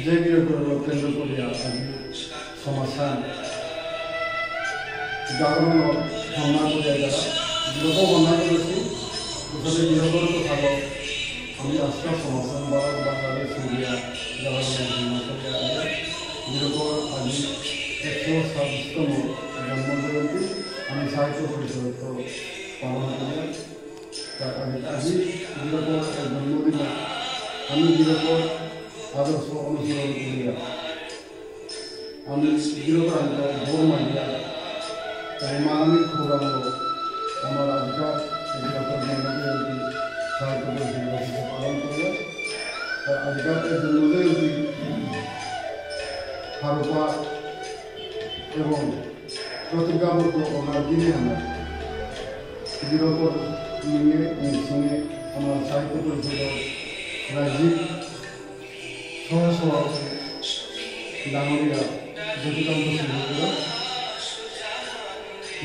Jagirapur Kendra Korea Samasan Garono Hama Korea Joko Managasi Usade Jirapur to Thabo Ami Asta Samasan Bala Bangladesh India Garono Korea Jirapur Ami Exo Sabstomo Janmojanti Ami Saito Purisato Pawan Korea Aji Jirapur Janmodina Ami Jirapur आदर्श अनुसरण करिया आमी जिरोप्रांत बोरमानिया ताइमानी खुरांगो हमारा अधिकार जिरोप्रांत जन्मदिन साहित्य परिषद का पालन करिया अधिकार के जन्मदिन हारुपा एवं प्रतिज्ञाबद्ध होना दिने हमें जिरोप्रांत निंगे हमारा साहित्य परिषद राज्य Soal Dangoria Jotikan Bosudura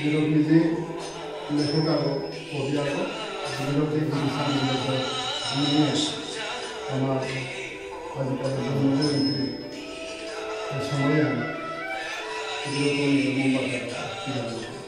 Jiroknizi Lekokaro Obiako Jirokni Kisan Lekoko Ini Sama Adipati Jomojo Samaya Jirokoni Mombaka Tidak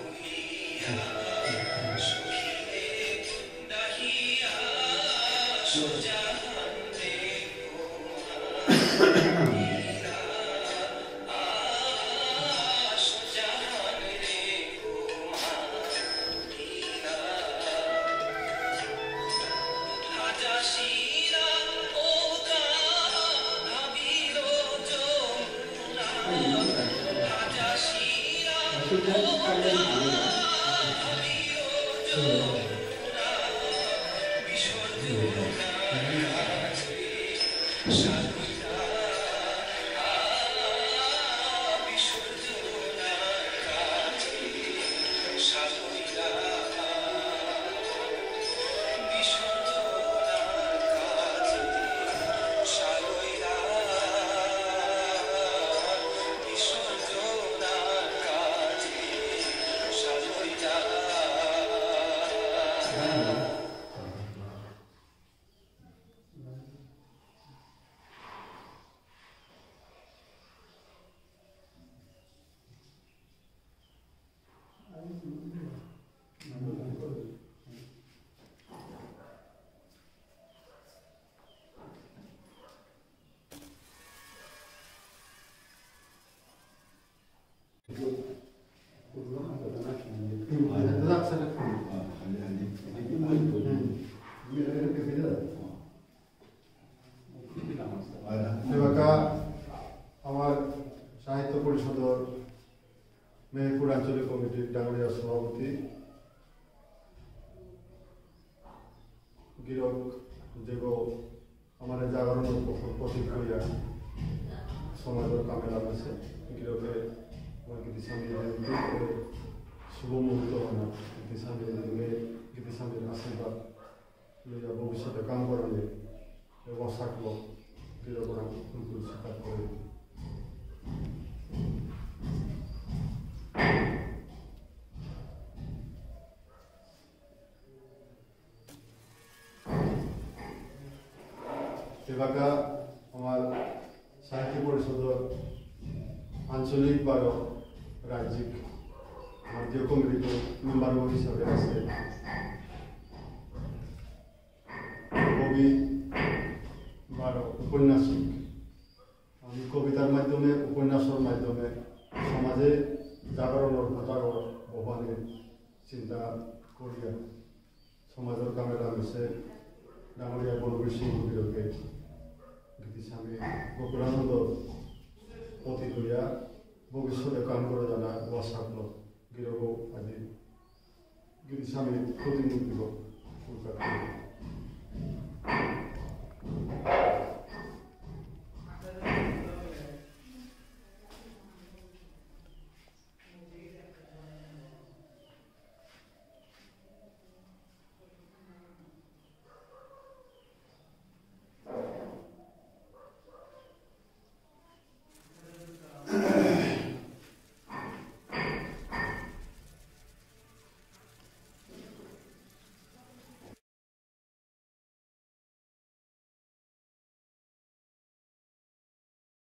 Purancoli Committee Dangoria Sabapati Girok Jego हमारे जागरण प्रतीक करिया समाज और कामेला में से गिरोके उनकी दिशा में शुभ मुहूर्त होना दिशा में आशीर्वाद ले या भविष्य में काम करेंगे व्यवस्था को गिरोके उनको शिकार करेंगे सेवाका हमारे साहित्य परिषद आंचलिक बारो राज्यिक मध्य कमिटी मेम्बर हिसाब से कवि बारो उपन्यासिक कवितार माध्यमे उपन्यासर माध्यमे समाजे जागरणर प्रचार बहाने चिंता करिया समाजर कामेला मिसे डांगरिया बलबीर सिंह बिरोके गीतिसामी गोकुलानंद प्रतिक्रिया भविष्य काम कर जाना वासापन गिरगो आदि गीतिसामी प्रतिनिधि